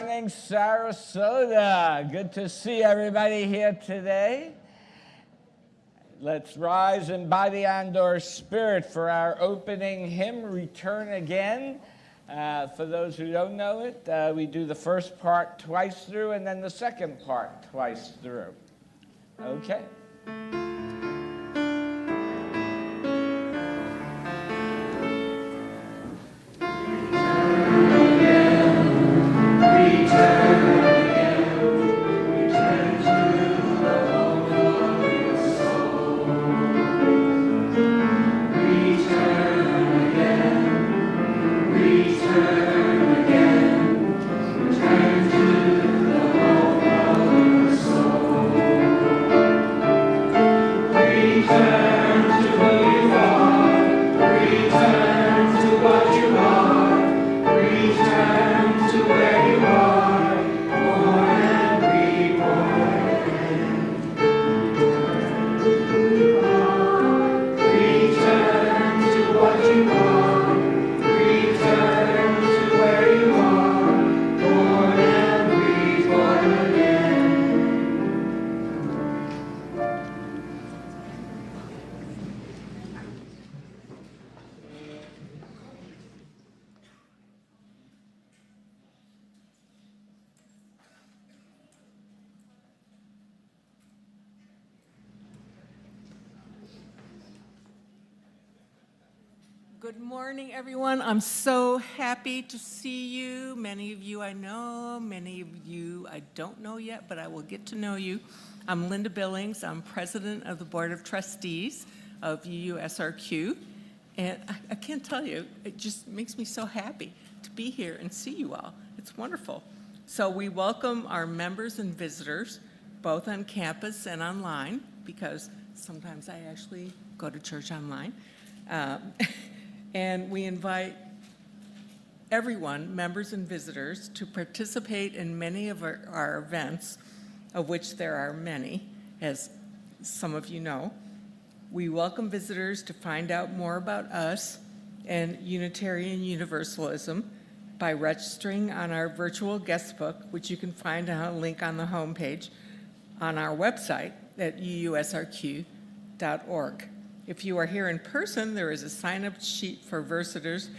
morning, Sarasota. Good to see everybody here today. Let's rise in body and or spirit for our opening hymn, Return Again. For those who don't know it, we do the first part twice through and then the second part twice through. Okay. Good morning, everyone. I'm so happy to see you. Many of you I know, many of you I don't know yet, but I will get to know you. I'm Linda Billings. I'm president of the Board of Trustees of UUSRQ. And I can't tell you, it just makes me so happy to be here and see you all. It's wonderful. So we welcome our members and visitors, both on campus and online, because sometimes I actually go to church online. And we invite everyone, members and visitors, to participate in many of our events, of which there are many, as some of you know. We welcome visitors to find out more about us and Unitarian Universalism by registering on our virtual guest book, which you can find on a link on the homepage on our website at uusrq.org. If you are here in person, there is a sign-up sheet for visitors,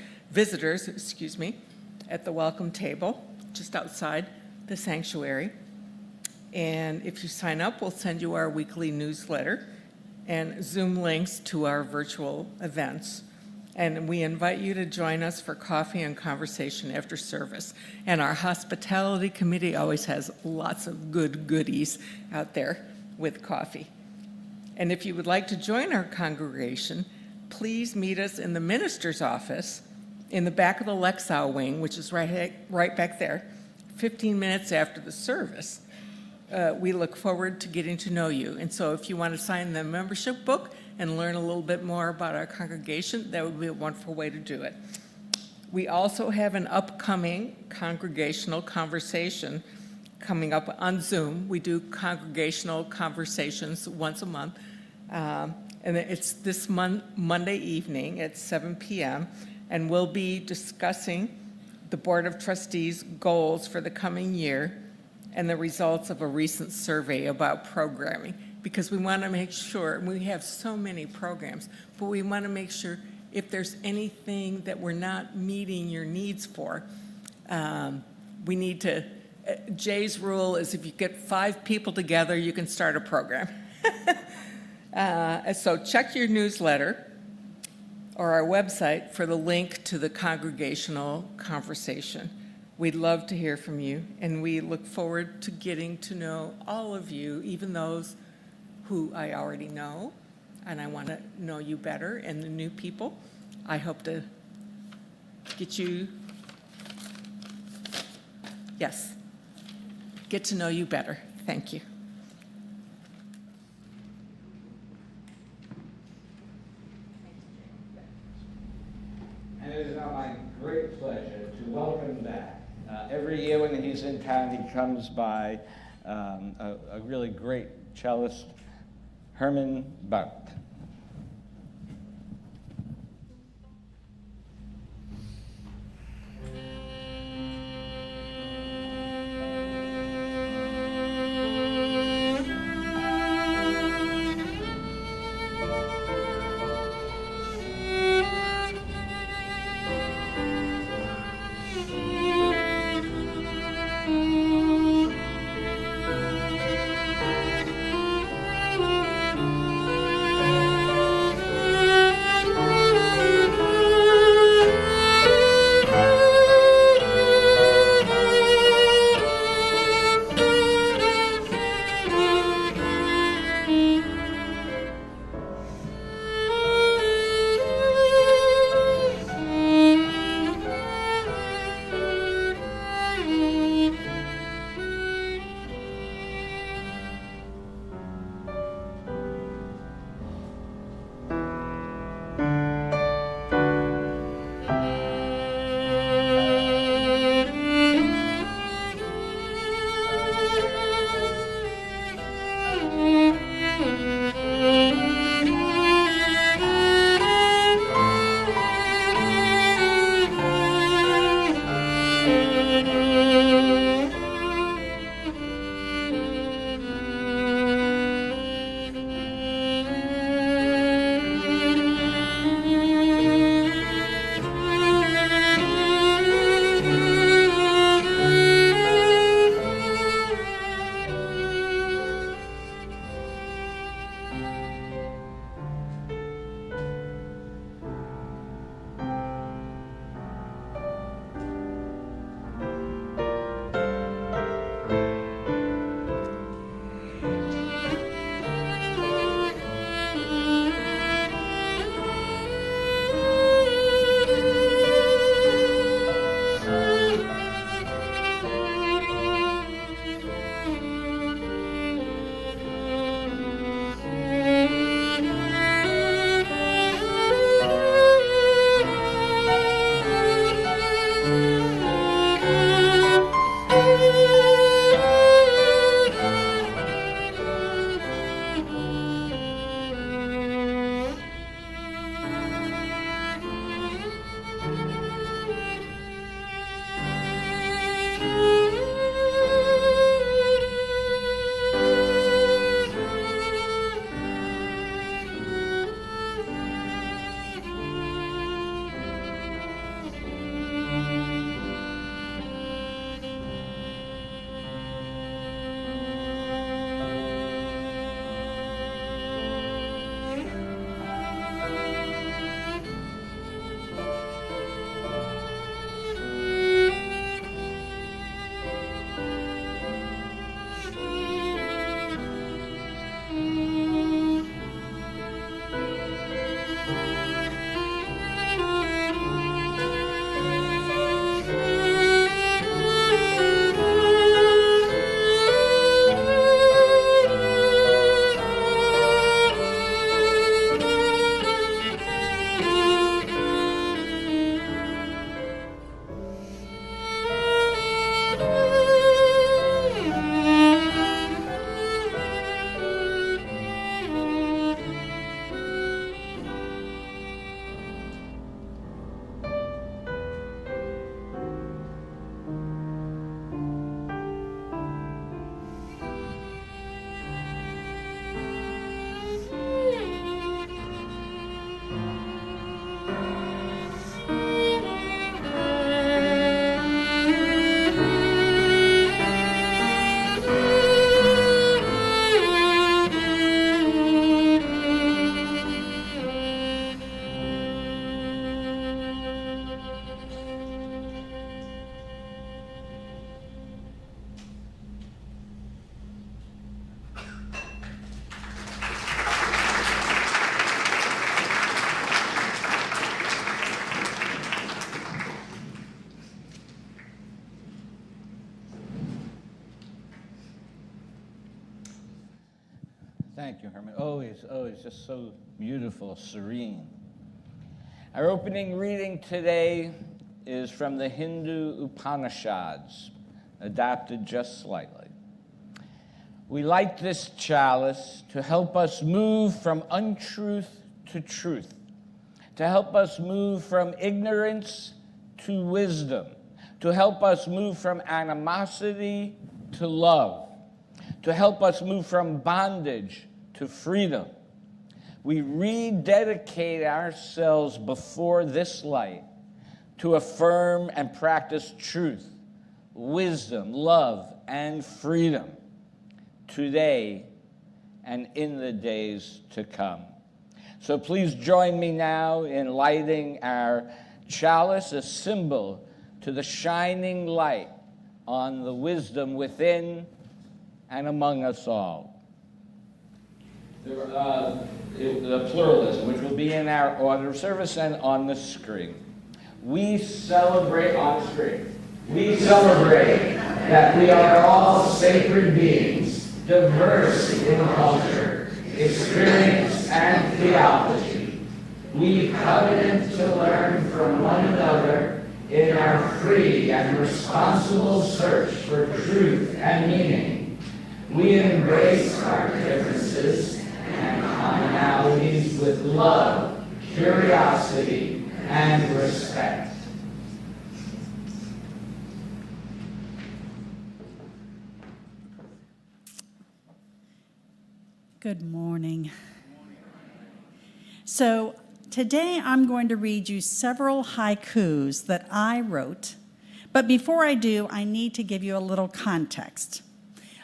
at the welcome table just outside the sanctuary. And if you sign up, we'll send you our weekly newsletter and Zoom links to our virtual events. And we invite you to join us for coffee and conversation after service. And our hospitality committee always has lots of good goodies out there with coffee. And if you would like to join our congregation, please meet us in the minister's office in the back of the Lexau wing, which is right back there, 15 minutes after the service. We look forward to getting to know you. And so if you want to sign the membership book and learn a little bit more about our congregation, that would be a wonderful way to do it. We also have an upcoming congregational conversation coming up on Zoom. We do congregational conversations once a month. And it's this Monday evening at 7 p.m. And we'll be discussing the Board of Trustees' goals for the coming year and the results of a recent survey about programming, because we want to make sure, and we have so many programs, but we want to make sure if there's anything that we're not meeting your needs for, we need to, Jay's rule is if you get 5 people together, you can start a program. So check your newsletter or our website for the link to the congregational conversation. We'd love to hear from you, and we look forward to getting to know all of you, even those who I already know, and I want to know you better, and the new people. I hope to get to know you better. Thank you. And it is now my great pleasure to welcome back. Every year when he's in town, he comes by a really great cellist, Hermann Berndt. Thank you, Hermann. Always just so beautiful, serene. Our opening reading today is from the Hindu Upanishads, adapted just slightly. We light this chalice to help us move from untruth to truth, to help us move from ignorance to wisdom, to help us move from animosity to love, to help us move from bondage to freedom. We rededicate ourselves before this light to affirm and practice truth, wisdom, love, and freedom today and in the days to come. So please join me now in lighting our chalice, a symbol to the shining light on the wisdom within and among us all. The pluralism, which will be in our order of service and on the screen. We celebrate on the screen. We celebrate that we are all sacred beings, diverse in culture, experience, and theology. We covenant to learn from one another in our free and responsible search for truth and meaning. We embrace our differences and commonalities with love, curiosity, and respect. Good morning. So today I'm going to read you several haikus that I wrote, but before I do, I need to give you a little context.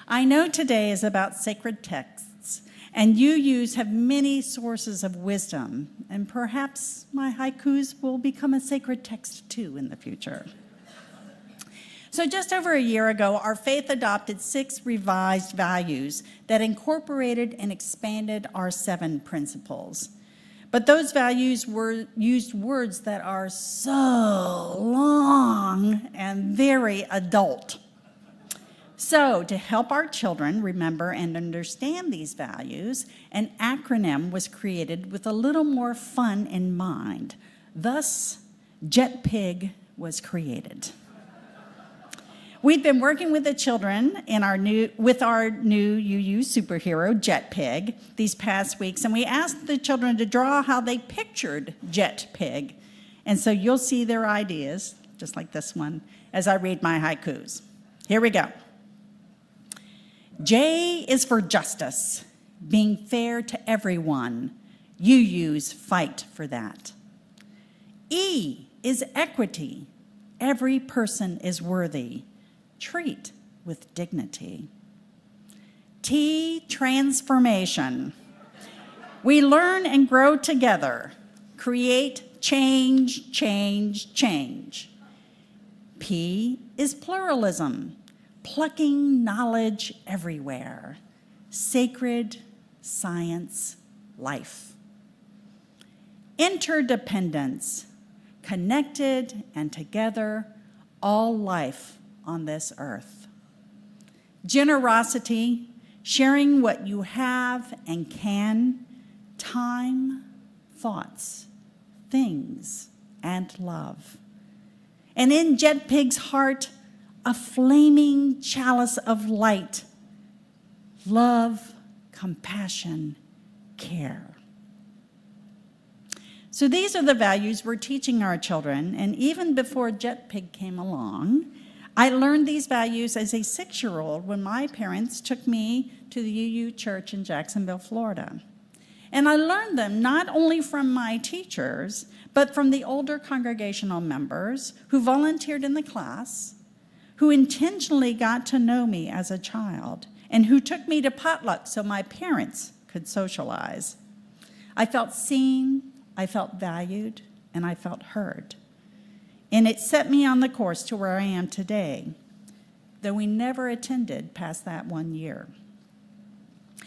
I know today is about sacred texts, and UUs have many sources of wisdom, and perhaps my haikus will become a sacred text too in the future. So just over a year ago, our faith adopted 6 revised values that incorporated and expanded our 7 principles. But those values used words that are so long and very adult. So to help our children remember and understand these values, an acronym was created with a little more fun in mind. Thus, JETPIG was created. We've been working with the children with our new UU superhero, JETPIG, these past weeks, and we asked the children to draw how they pictured JETPIG. And so you'll see their ideas, just like this one, as I read my haikus. Here we go. J is for justice, being fair to everyone. UUs fight for that. E is equity. Every person is worthy. Treat with dignity. T, transformation. We learn and grow together. Create, change, change, change. P is pluralism. Plucking knowledge everywhere. Sacred science life. Interdependence. Connected and together, all life on this earth. Generosity, sharing what you have and can, time, thoughts, things, and love. And in JETPIG's heart, a flaming chalice of light, love, compassion, care. So these are the values we're teaching our children, and even before JETPIG came along, I learned these values as a 6-year-old when my parents took me to the UU church in Jacksonville, Florida. And I learned them not only from my teachers, but from the older congregational members who volunteered in the class, who intentionally got to know me as a child, and who took me to potluck so my parents could socialize. I felt seen, I felt valued, and I felt heard. And it set me on the course to where I am today, though we never attended past that 1 year.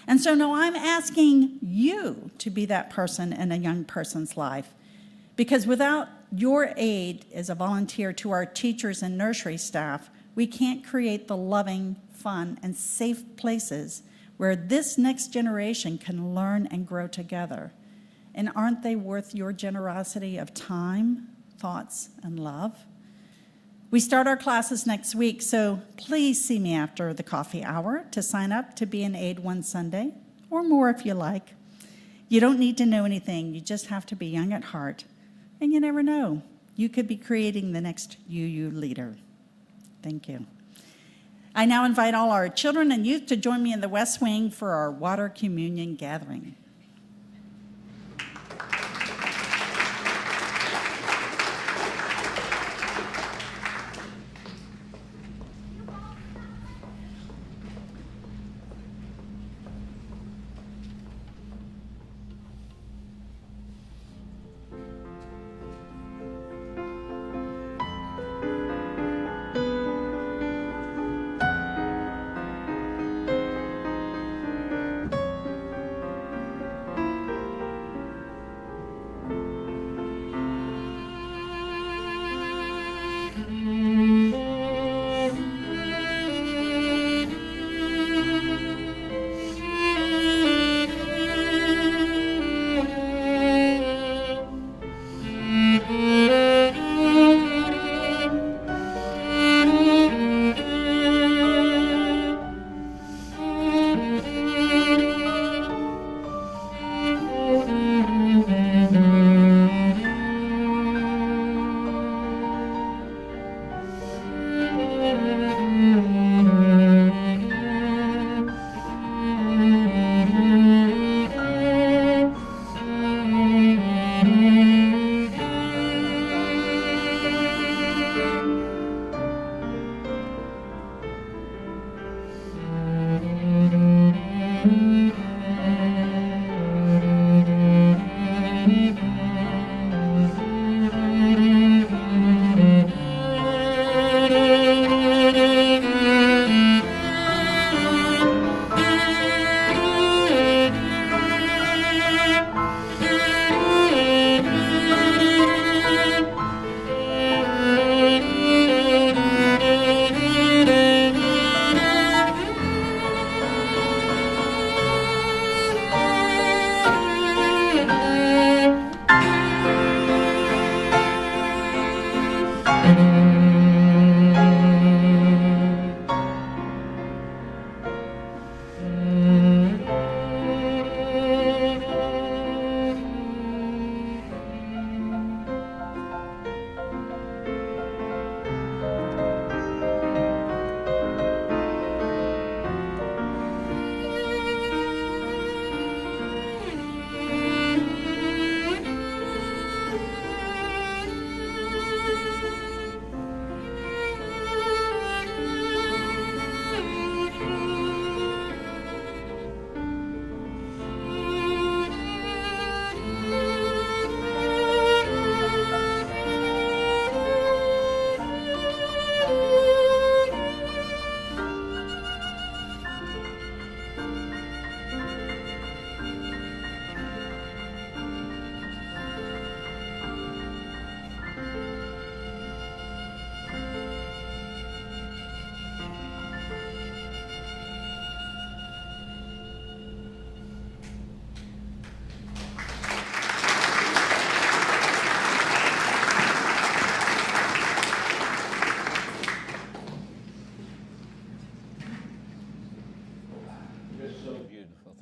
And so now I'm asking you to be that person in a young person's life, because without your aid as a volunteer to our teachers and nursery staff, we can't create the loving, fun, and safe places where this next generation can learn and grow together. And aren't they worth your generosity of time, thoughts, and love? We start our classes next week, so please see me after the coffee hour to sign up to be an aide one Sunday, or more if you like. You don't need to know anything, you just have to be young at heart. And you never know, you could be creating the next UU leader. Thank you. I now invite all our children and youth to join me in the West Wing for our water communion gathering.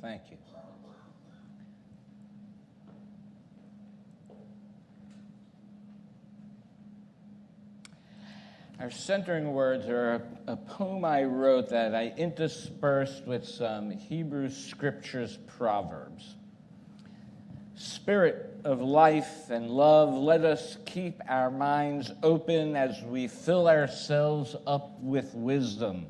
Thank you. Our centering words are a poem I wrote that I interspersed with some Hebrew scriptures proverbs. Spirit of life and love, let us keep our minds open as we fill ourselves up with wisdom.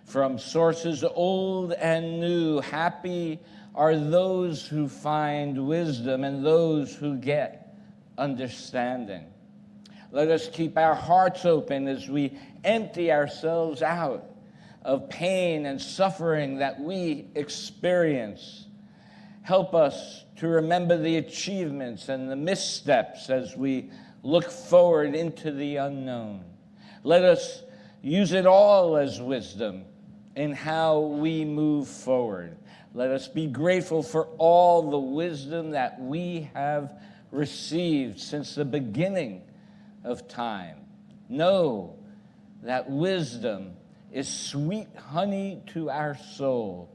From sources old and new, happy are those who find wisdom and those who get understanding. Let us keep our hearts open as we empty ourselves out of pain and suffering that we experience. Help us to remember the achievements and the missteps as we look forward into the unknown. Let us use it all as wisdom in how we move forward. Let us be grateful for all the wisdom that we have received since the beginning of time. Know that wisdom is sweet honey to our soul.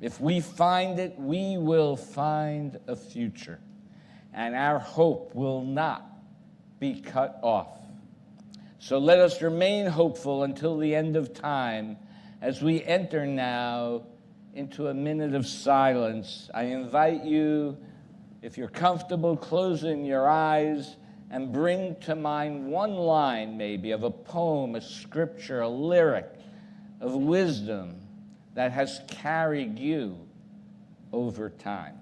If we find it, we will find a future, and our hope will not be cut off. So let us remain hopeful until the end of time as we enter now into a minute of silence. I invite you, if you're comfortable, closing your eyes and bring to mind one line maybe of a poem, a scripture, a lyric of wisdom that has carried you over time.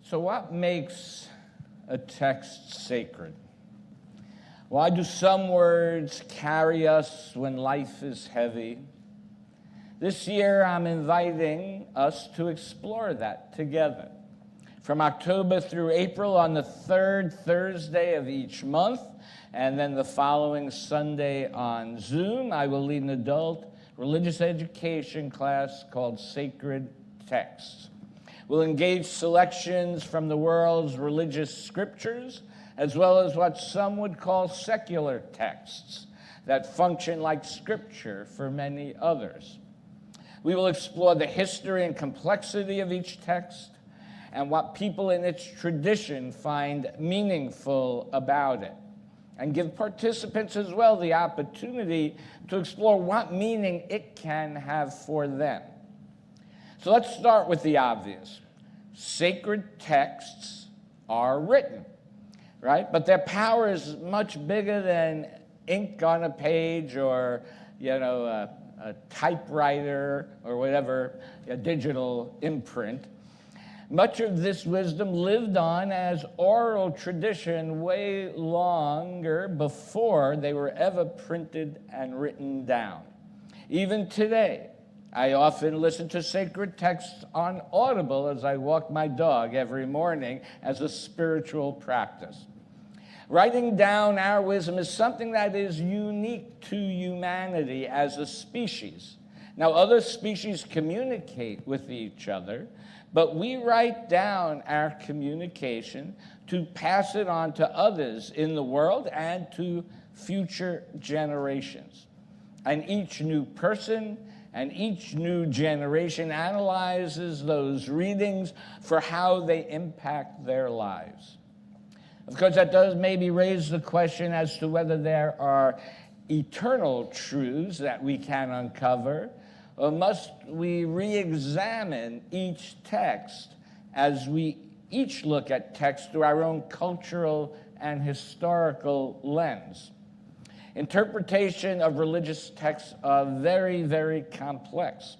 So what makes a text sacred? Why do some words carry us when life is heavy? This year, I'm inviting us to explore that together. From October through April, on the third Thursday of each month, and then the following Sunday on Zoom, I will lead an adult religious education class called Sacred Texts. We'll engage selections from the world's religious scriptures, as well as what some would call secular texts that function like scripture for many others. We will explore the history and complexity of each text and what people in its tradition find meaningful about it, and give participants as well the opportunity to explore what meaning it can have for them. So let's start with the obvious. Sacred texts are written, right? But their power is much bigger than ink on a page or, a typewriter or whatever, a digital imprint. Much of this wisdom lived on as oral tradition way longer before they were ever printed and written down. Even today, I often listen to sacred texts on Audible as I walk my dog every morning as a spiritual practice. Writing down our wisdom is something that is unique to humanity as a species. Now, other species communicate with each other, but we write down our communication to pass it on to others in the world and to future generations. And each new person and each new generation analyzes those readings for how they impact their lives. Of course, that does maybe raise the question as to whether there are eternal truths that we can uncover, or must we re-examine each text as we each look at text through our own cultural and historical lens. Interpretation of religious texts are very, very complex.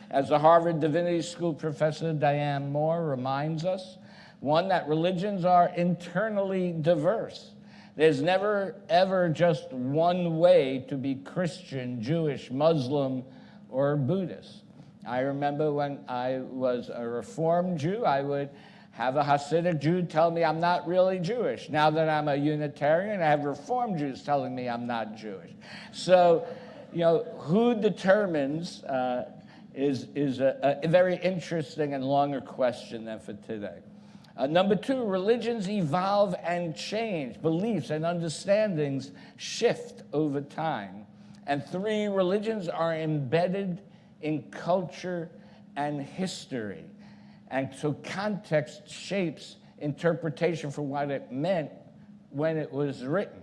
As the Harvard Divinity School professor Diane Moore reminds us, one, that religions are internally diverse. There's never, ever just one way to be Christian, Jewish, Muslim, or Buddhist. I remember when I was a Reformed Jew, I would have a Hasidic Jew tell me I'm not really Jewish. Now that I'm a Unitarian, I have Reformed Jews telling me I'm not Jewish. So, who determines is a very interesting and longer question than for today. Number two, religions evolve and change. Beliefs and understandings shift over time. And three, religions are embedded in culture and history. And so context shapes interpretation for what it meant when it was written.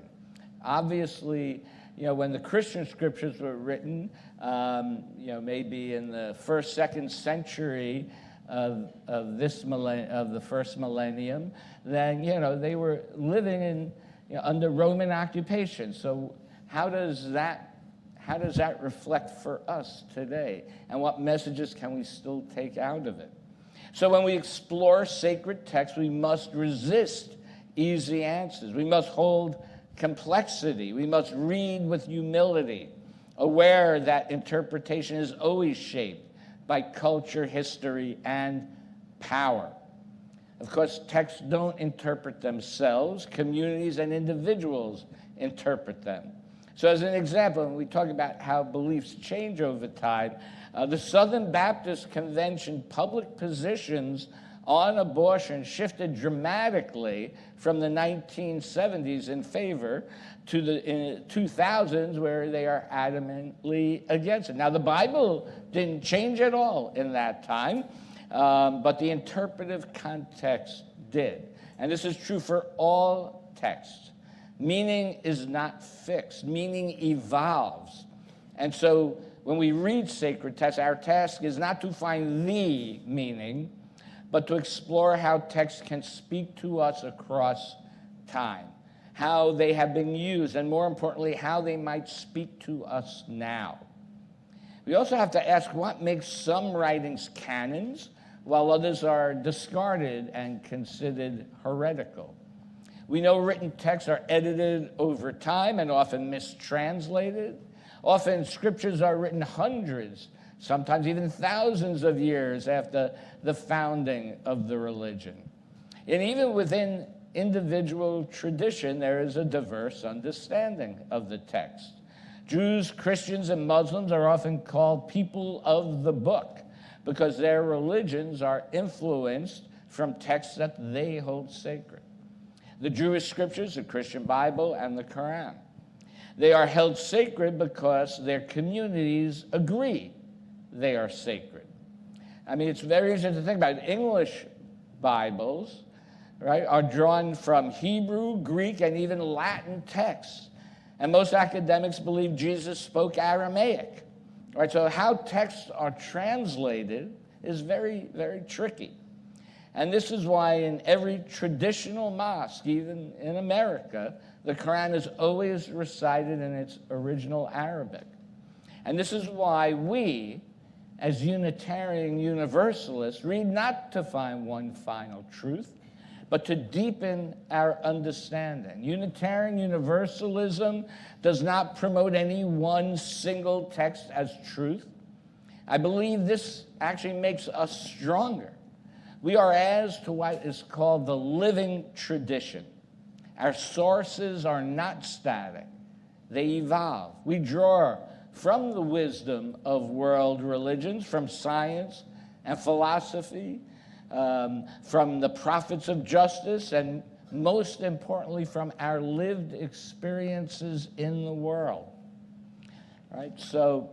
Obviously, when the Christian scriptures were written, maybe in the first, second century of the first millennium, then they were living in under Roman occupation. So how does that reflect for us today, and what messages can we still take out of it? So when we explore sacred texts, we must resist easy answers. We must hold complexity. We must read with humility, aware that interpretation is always shaped by culture, history, and power. Of course, texts don't interpret themselves. Communities and individuals interpret them. So as an example, when we talk about how beliefs change over time, the Southern Baptist Convention public positions on abortion shifted dramatically from the 1970s in favor to the 2000s, where they are adamantly against it. Now, the Bible didn't change at all in that time, but the interpretive context did. And this is true for all texts. Meaning is not fixed. Meaning evolves. And so when we read sacred texts, our task is not to find the meaning, but to explore how texts can speak to us across time, how they have been used, and more importantly, how they might speak to us now. We also have to ask what makes some writings canons, while others are discarded and considered heretical. We know written texts are edited over time and often mistranslated. Often scriptures are written hundreds, sometimes even thousands of years after the founding of the religion. And even within individual tradition, there is a diverse understanding of the text. Jews, Christians, and Muslims are often called people of the book because their religions are influenced from texts that they hold sacred. The Jewish scriptures, the Christian Bible, and the Quran. They are held sacred because their communities agree they are sacred. I mean, it's very interesting to think about it. English Bibles, right, are drawn from Hebrew, Greek, and even Latin texts. And most academics believe Jesus spoke Aramaic. Right? So how texts are translated is very, very tricky. And this is why in every traditional mosque, even in America, the Quran is always recited in its original Arabic. And this is why we, as Unitarian Universalists, read not to find one final truth, but to deepen our understanding. Unitarian Universalism does not promote any one single text as truth. I believe this actually makes us stronger. We are as to what is called the living tradition. Our sources are not static. They evolve. We draw from the wisdom of world religions, from science and philosophy, from the prophets of justice, and most importantly from our lived experiences in the world. Right? So,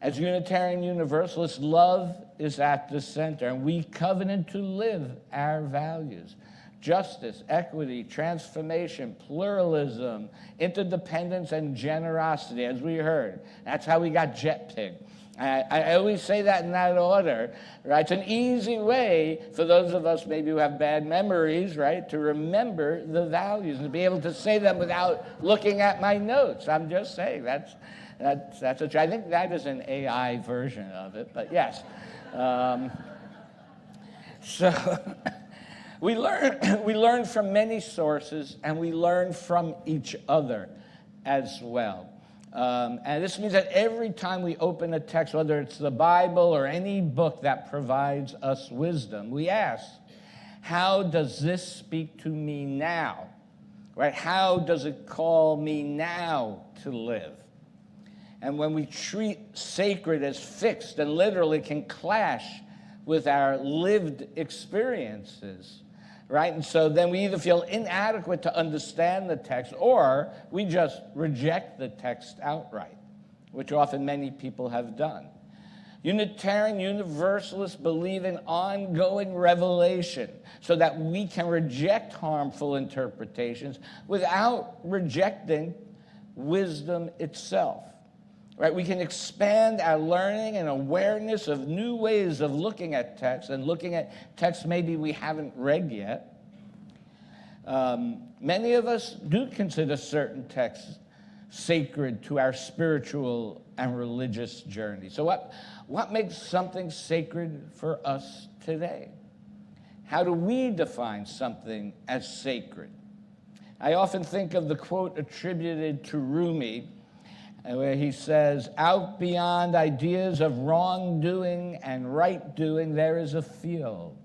as Unitarian Universalists, love is at the center, and we covenant to live our values. Justice, equity, transformation, pluralism, interdependence, and generosity, as we heard. That's how we got JetPig. I always say that in that order, right? It's an easy way for those of us maybe who have bad memories, right, to remember the values and to be able to say them without looking at my notes. I'm just saying that's I think that is an AI version of it, but yes. So we learn from many sources, and we learn from each other as well. And this means that every time we open a text, whether it's the Bible or any book that provides us wisdom, we ask, how does this speak to me now? Right? How does it call me now to live? And when we treat sacred as fixed and literally can clash with our lived experiences, right? And so then we either feel inadequate to understand the text, or we just reject the text outright, which often many people have done. Unitarian Universalists believe in ongoing revelation so that we can reject harmful interpretations without rejecting wisdom itself. Right? We can expand our learning and awareness of new ways of looking at text and looking at texts maybe we haven't read yet. Many of us do consider certain texts sacred to our spiritual and religious journey. So what makes something sacred for us today? How do we define something as sacred? I often think of the quote attributed to Rumi, where he says, out beyond ideas of wrongdoing and right doing, there is a field,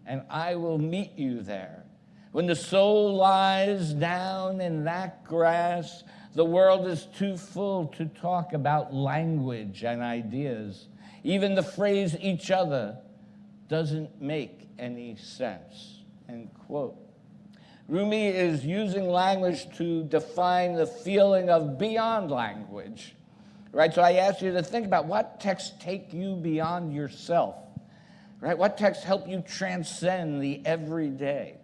and I will meet you there. When the soul lies down in that grass, the world is too full to talk about language and ideas. Even the phrase each other doesn't make any sense, end quote. Rumi is using language to define the feeling of beyond language, right? So I ask you to think about what texts take you beyond yourself, right? What texts help you transcend the everyday?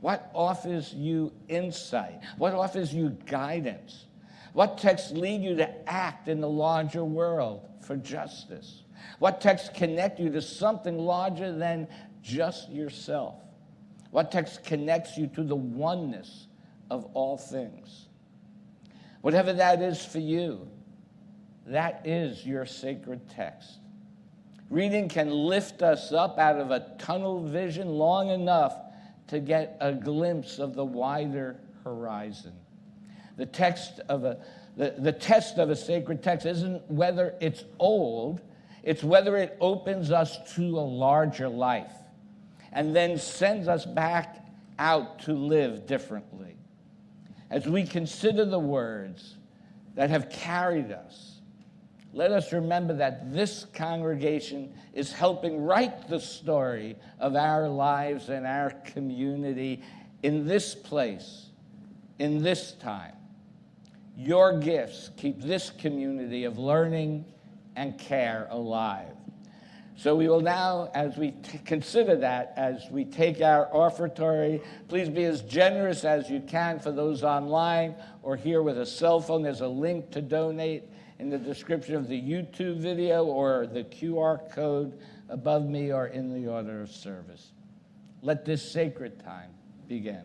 What offers you insight? What offers you guidance? What texts lead you to act in the larger world for justice? What texts connect you to something larger than just yourself? What text connects you to the oneness of all things? Whatever that is for you, that is your sacred text. Reading can lift us up out of a tunnel vision long enough to get a glimpse of the wider horizon. The test of a sacred text isn't whether it's old, it's whether it opens us to a larger life and then sends us back out to live differently. As we consider the words that have carried us, let us remember that this congregation is helping write the story of our lives and our community in this place, in this time. Your gifts keep this community of learning and care alive. So we will now, as we consider that, as we take our offertory, please be as generous as you can for those online or here with a cell phone. There's a link to donate in the description of the YouTube video or the QR code above me or in the order of service. Let this sacred time begin.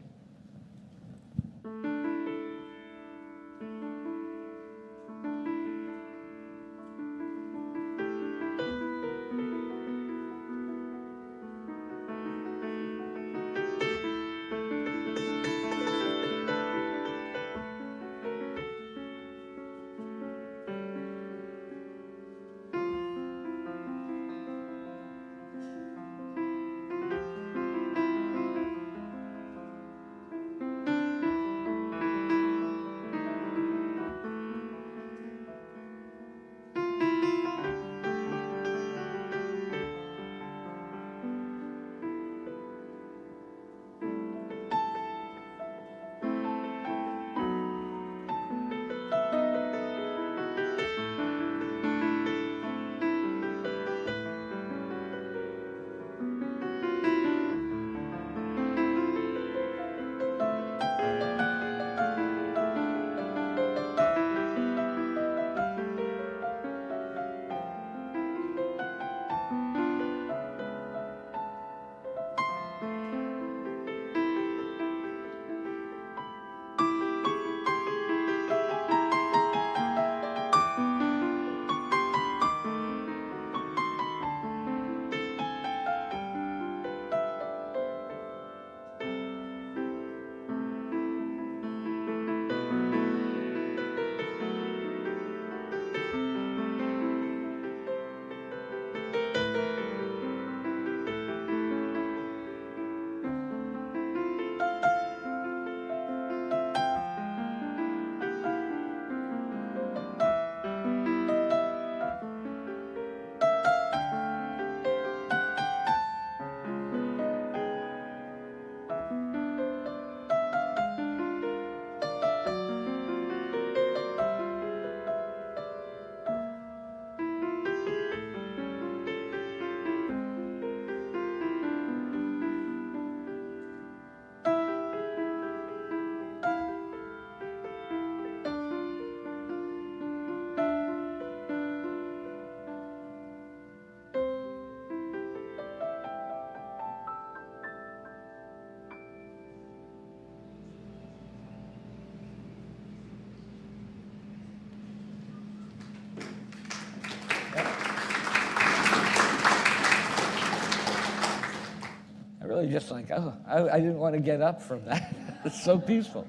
really just like, oh, I didn't want to get up from that. It's so peaceful.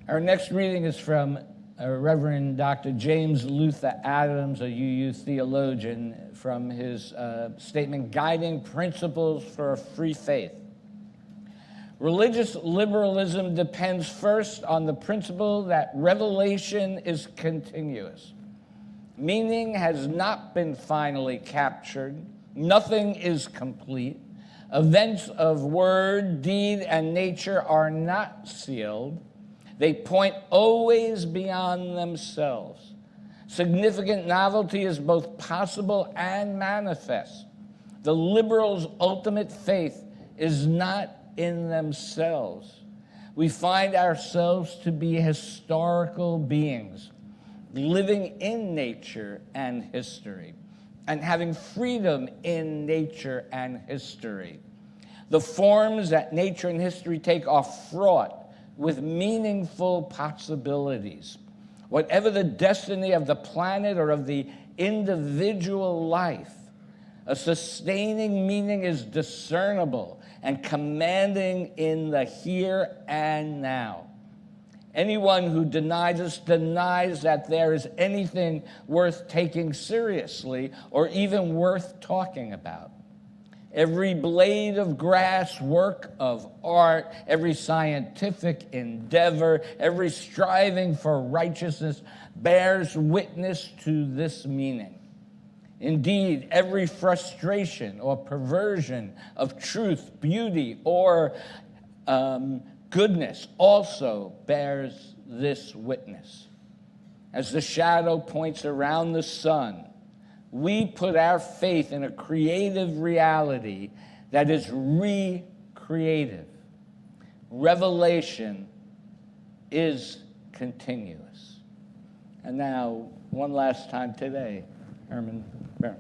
Our next reading is from Reverend Dr. James Luther Adams, a UU theologian, from his statement, Guiding Principles for a Free Faith. Religious liberalism depends first on the principle that revelation is continuous. Meaning has not been finally captured. Nothing is complete. Events of word, deed, and nature are not sealed. They point always beyond themselves. Significant novelty is both possible and manifest. The liberals' ultimate faith is not in themselves. We find ourselves to be historical beings, living in nature and history, and having freedom in nature and history. The forms that nature and history take are fraught with meaningful possibilities. Whatever the destiny of the planet or of the individual life, a sustaining meaning is discernible and commanding in the here and now. Anyone who denies us denies that there is anything worth taking seriously or even worth talking about. Every blade of grass, work of art, every scientific endeavor, every striving for righteousness bears witness to this meaning. Indeed, every frustration or perversion of truth, beauty, or goodness also bears this witness. As the shadow points around the sun, we put our faith in a creative reality that is recreative. Revelation is continuous. And now, one last time today, Hermann, Berndt.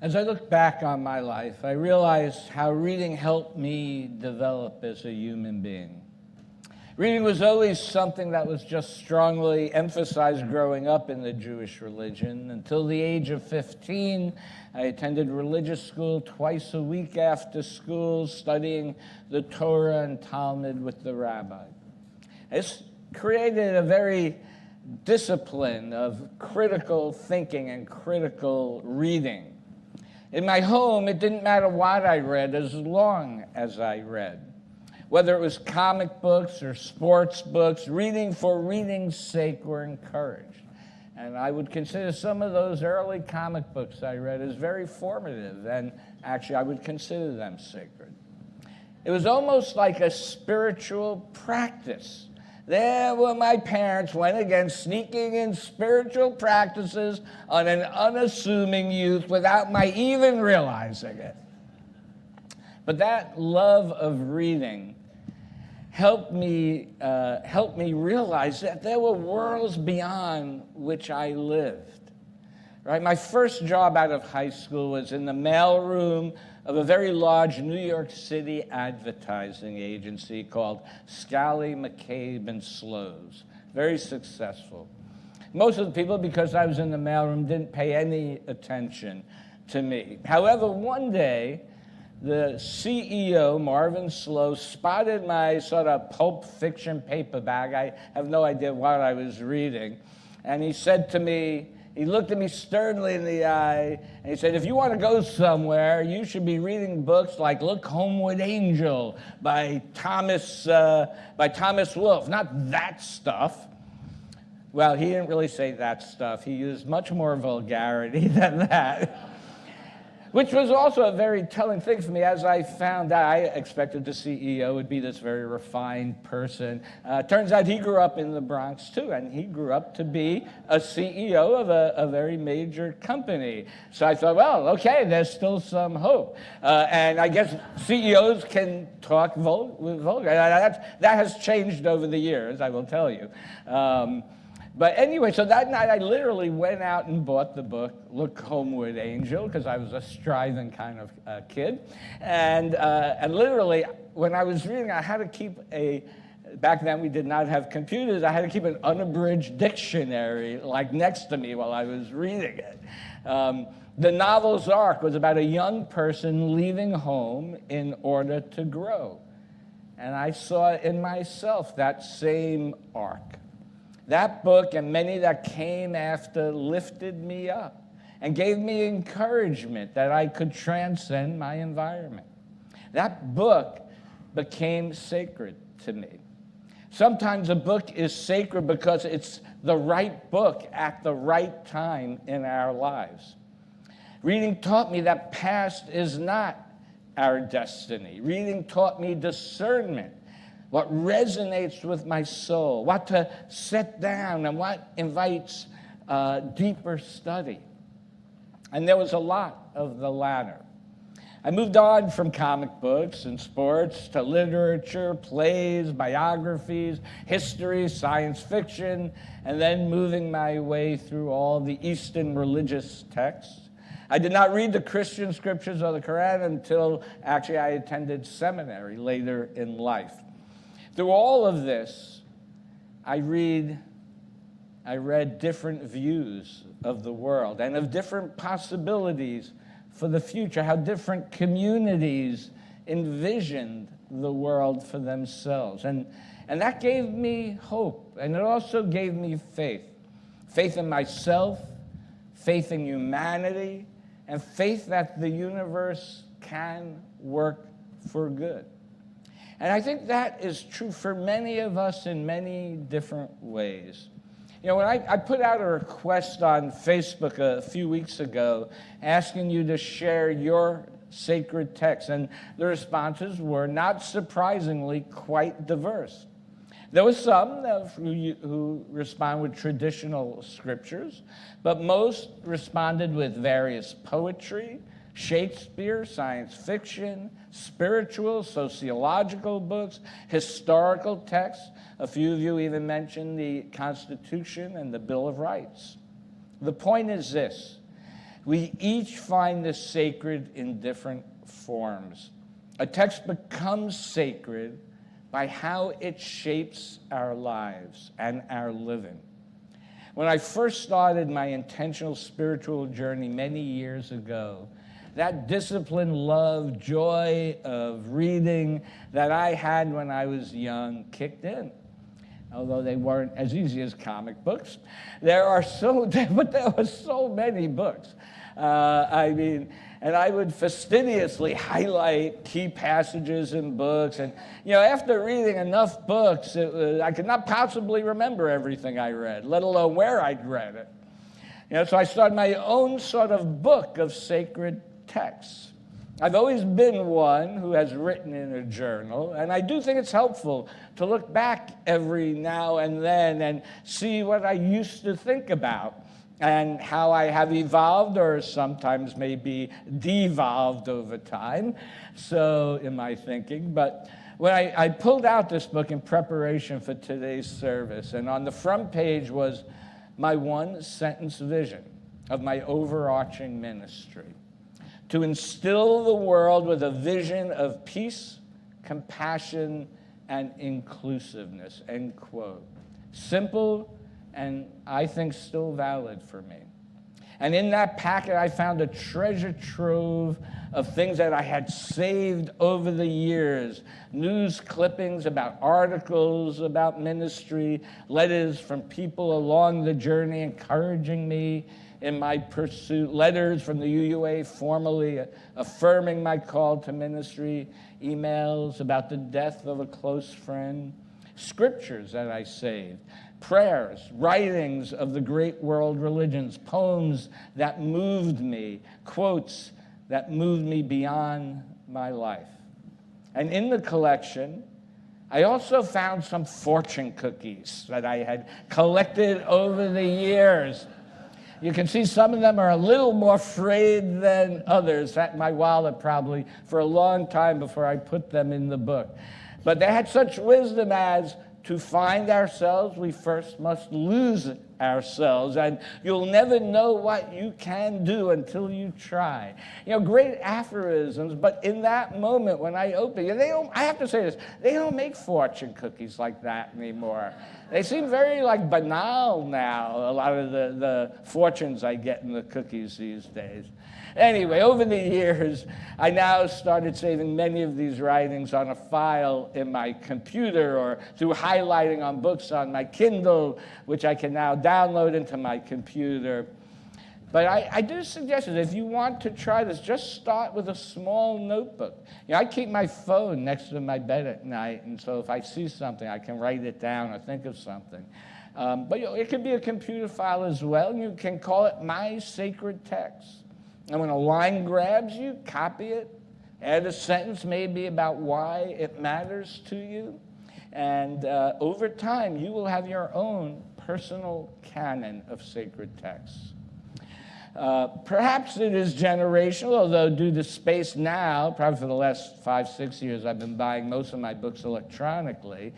As I look back on my life, I realized how reading helped me develop as a human being. Reading was always something that was just strongly emphasized growing up in the Jewish religion. Until the age of 15, I attended religious school twice a week after school, studying the Torah and Talmud with the rabbi. This created a very discipline of critical thinking and critical reading. In my home, it didn't matter what I read as long as I read. Whether it was comic books or sports books, reading for reading's sake were encouraged. And I would consider some of those early comic books I read as very formative, and actually I would consider them sacred. It was almost like a spiritual practice. There were my parents, once again, sneaking in spiritual practices on an unassuming youth without my even realizing it. But that love of reading helped me realize that there were worlds beyond which I lived. Right? My first job out of high school was in the mailroom of a very large New York City advertising agency called Scally, McCabe, and Slows. Very successful. Most of the people, because I was in the mailroom, didn't pay any attention to me. However, one day, the CEO, Marvin Slow, spotted my sort of pulp fiction paperback. I have no idea what I was reading. And he said to me, he looked at me sternly in the eye, and he said, if you want to go somewhere, you should be reading books like Look Homeward Angel by Thomas Wolfe, not that stuff. Well, he didn't really say that stuff. He used much more vulgarity than that. Which was also a very telling thing for me. As I found out, I expected the CEO would be this very refined person. Turns out he grew up in the Bronx, too, and he grew up to be a CEO of a very major company. So I thought, well, okay, there's still some hope. And I guess CEOs can talk with vulgar. That has changed over the years, I will tell you. But anyway, so that night I literally went out and bought the book, Look Homeward Angel, because I was a striving kind of kid. And literally, when I was reading, I had to keep back then we did not have computers, I had to keep an unabridged dictionary like next to me while I was reading it. The novel's arc was about a young person leaving home in order to grow. And I saw in myself that same arc. That book and many that came after lifted me up and gave me encouragement that I could transcend my environment. That book became sacred to me. Sometimes a book is sacred because it's the right book at the right time in our lives. Reading taught me that past is not our destiny. Reading taught me discernment. What resonates with my soul, what to set down, and what invites deeper study. And there was a lot of the latter. I moved on from comic books and sports to literature, plays, biographies, history, science fiction, and then moving my way through all the Eastern religious texts. I did not read the Christian scriptures or the Quran until actually I attended seminary later in life. Through all of this, I read different views of the world and of different possibilities for the future, how different communities envisioned the world for themselves. And that gave me hope, and it also gave me faith. Faith in myself, faith in humanity, and faith that the universe can work for good. And I think that is true for many of us in many different ways. You know, when I put out a request on Facebook a few weeks ago asking you to share your sacred text, and the responses were, not surprisingly, quite diverse. There were some who respond with traditional scriptures, but most responded with various poetry, Shakespeare, science fiction, spiritual, sociological books, historical texts. A few of you even mentioned the Constitution and the Bill of Rights. The point is this: We each find the sacred in different forms. A text becomes sacred by how it shapes our lives and our living. When I first started my intentional spiritual journey many years ago, that discipline, love, joy of reading that I had when I was young kicked in. Although they weren't as easy as comic books. But there were so many books. And I would fastidiously highlight key passages in books. And, after reading enough books, I could not possibly remember everything I read, let alone where I'd read it. So I started my own sort of book of sacred texts. I've always been one who has written in a journal, and I do think it's helpful to look back every now and then and see what I used to think about and how I have evolved, or sometimes maybe devolved over time, so in my thinking. But when I pulled out this book in preparation for today's service, and on the front page was my one-sentence vision of my overarching ministry: to instill the world with a vision of peace, compassion, and inclusiveness, end quote. Simple, and I think still valid for me. And in that packet, I found a treasure trove of things that I had saved over the years: news clippings about articles about ministry, letters from people along the journey encouraging me in my pursuit, letters from the UUA formally affirming my call to ministry, emails about the death of a close friend, scriptures that I saved, prayers, writings of the great world religions, poems that moved me, quotes that moved me beyond my life. And in the collection, I also found some fortune cookies that I had collected over the years. You can see some of them are a little more frayed than others. Sat in my wallet probably for a long time before I put them in the book. But they had such wisdom as: to find ourselves, we first must lose ourselves, and you'll never know what you can do until you try. Great aphorisms, but in that moment when I opened it, I have to say this, they don't make fortune cookies like that anymore. They seem very banal now, a lot of the fortunes I get in the cookies these days. Anyway, over the years, I now started saving many of these writings on a file in my computer, or through highlighting on books on my Kindle, which I can now download into my computer. But I do suggest that if you want to try this, just start with a small notebook. I keep my phone next to my bed at night, and so if I see something, I can write it down or think of something. But it could be a computer file as well, and you can call it My Sacred Text. And when a line grabs you, copy it, add a sentence maybe about why it matters to you, and over time, you will have your own personal canon of sacred texts. Perhaps it is generational, although due to space now, probably for the last 5-6 years, I've been buying most of my books electronically.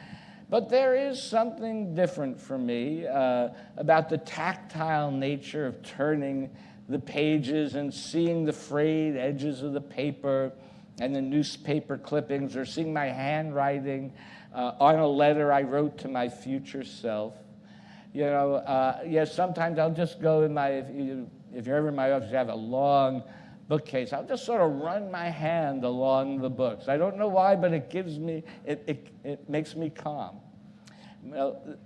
But there is something different for me about the tactile nature of turning the pages and seeing the frayed edges of the paper and the newspaper clippings, or seeing my handwriting on a letter I wrote to my future self. Yes, sometimes I'll just go in if you're ever in my office, you have a long bookcase, I'll just sort of run my hand along the books. I don't know why, but it makes me calm. Well,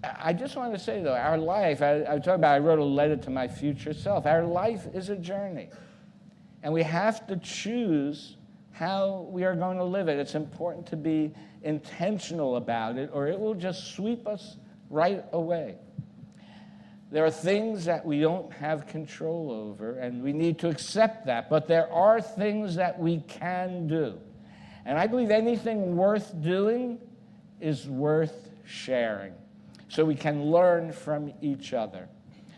I just want to say, though, our life, I wrote a letter to my future self. Our life is a journey, and we have to choose how we are going to live it. It's important to be intentional about it, or it will just sweep us right away. There are things that we don't have control over, and we need to accept that, but there are things that we can do. And I believe anything worth doing is worth sharing, so we can learn from each other.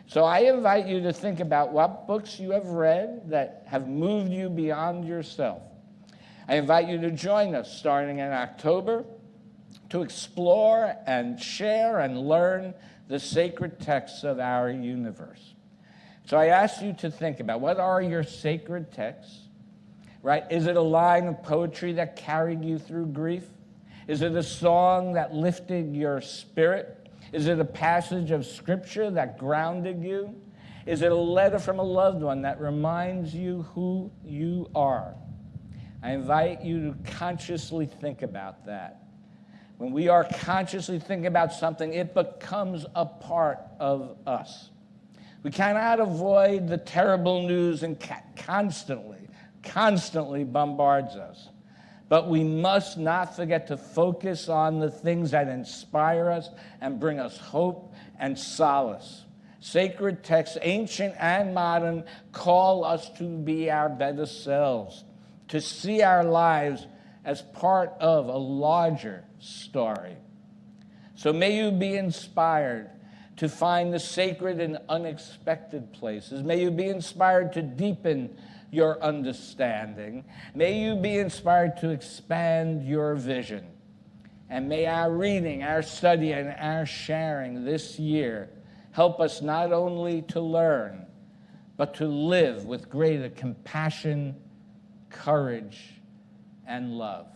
So I invite you to think about what books you have read that have moved you beyond yourself. I invite you to join us starting in October to explore and share and learn the sacred texts of our universe. So I ask you to think about, what are your sacred texts? Right? Is it a line of poetry that carried you through grief? Is it a song that lifted your spirit? Is it a passage of scripture that grounded you? Is it a letter from a loved one that reminds you who you are? I invite you to consciously think about that. When we are consciously thinking about something, it becomes a part of us. We cannot avoid the terrible news and constantly bombards us. But we must not forget to focus on the things that inspire us and bring us hope and solace. Sacred texts, ancient and modern, call us to be our better selves, to see our lives as part of a larger story. So may you be inspired to find the sacred in unexpected places. May you be inspired to deepen your understanding. May you be inspired to expand your vision. And may our reading, our study, and our sharing this year help us not only to learn, but to live with greater compassion, courage, and love.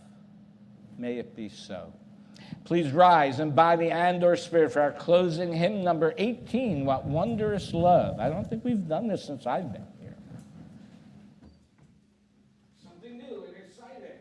May it be so. Please rise in body and or spirit for our closing hymn number 18, What Wondrous Love. I don't think we've done this since I've been here. Something new and exciting.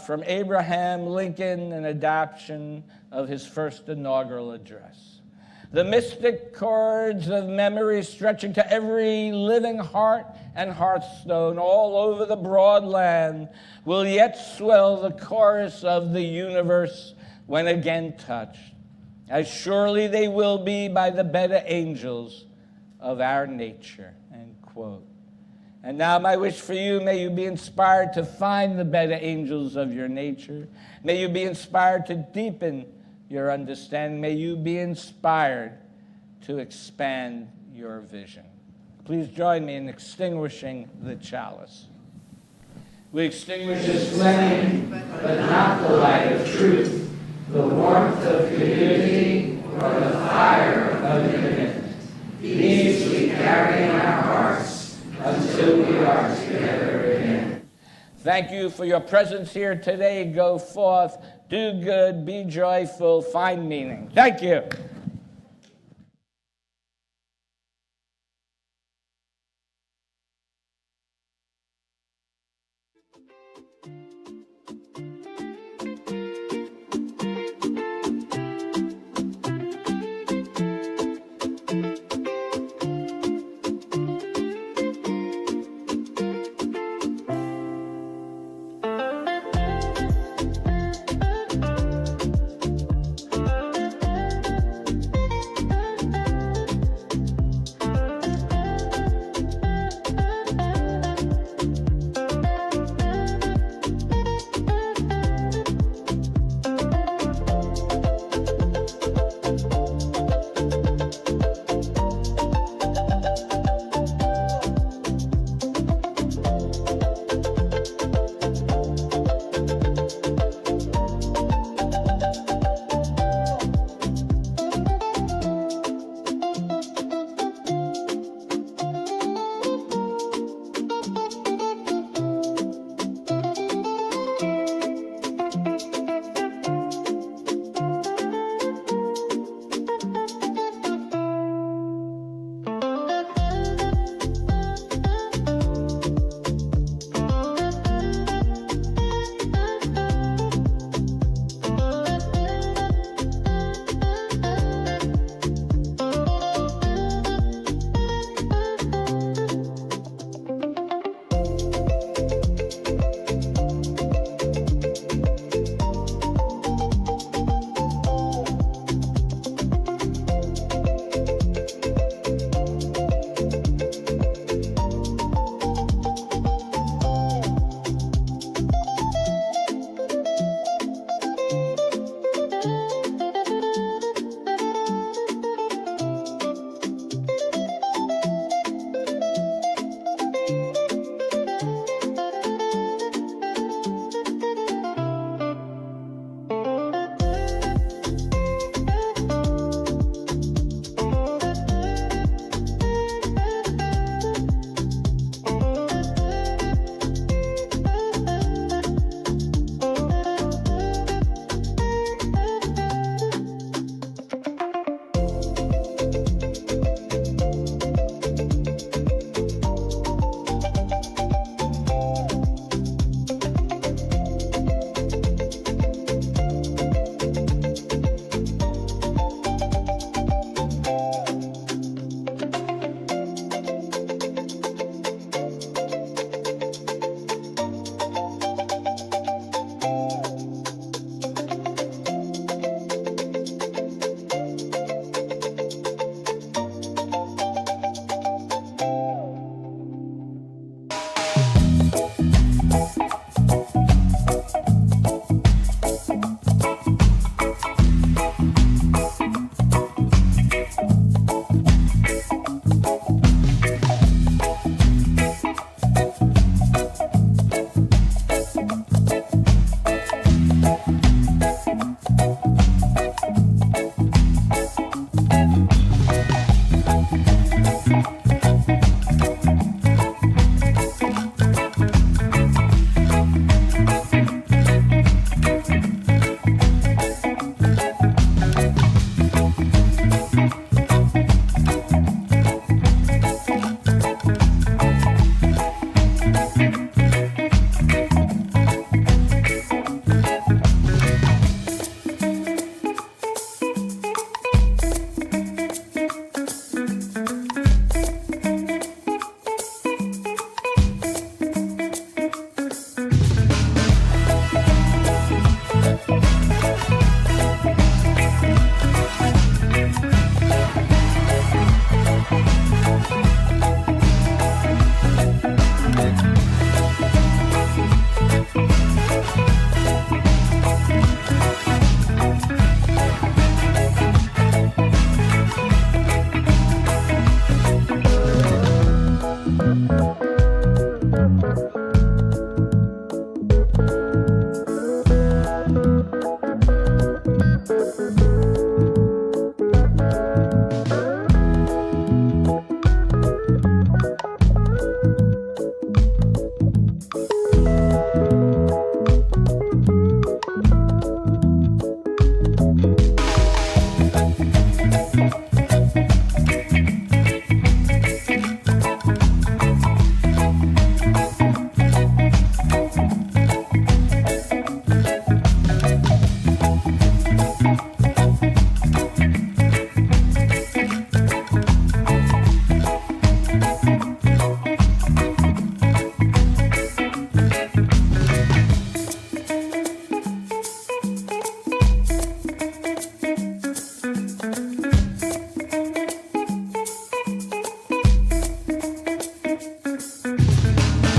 From Abraham Lincoln, an adaptation of his first inaugural address. The mystic chords of memory stretching to every living heart and hearthstone all over the broad land will yet swell the chorus of the universe when again touched, as surely they will be by the better angels of our nature, end quote. And now my wish for you, may you be inspired to find the better angels of your nature. May you be inspired to deepen your understanding. May you be inspired to expand your vision. Please join me in extinguishing the chalice. We extinguish this flame, but not the light of truth, the warmth of community, or the fire of commitment. These we carry in our hearts until we are together again. Thank you for your presence here today. Go forth, do good, be joyful, find meaning. Thank you.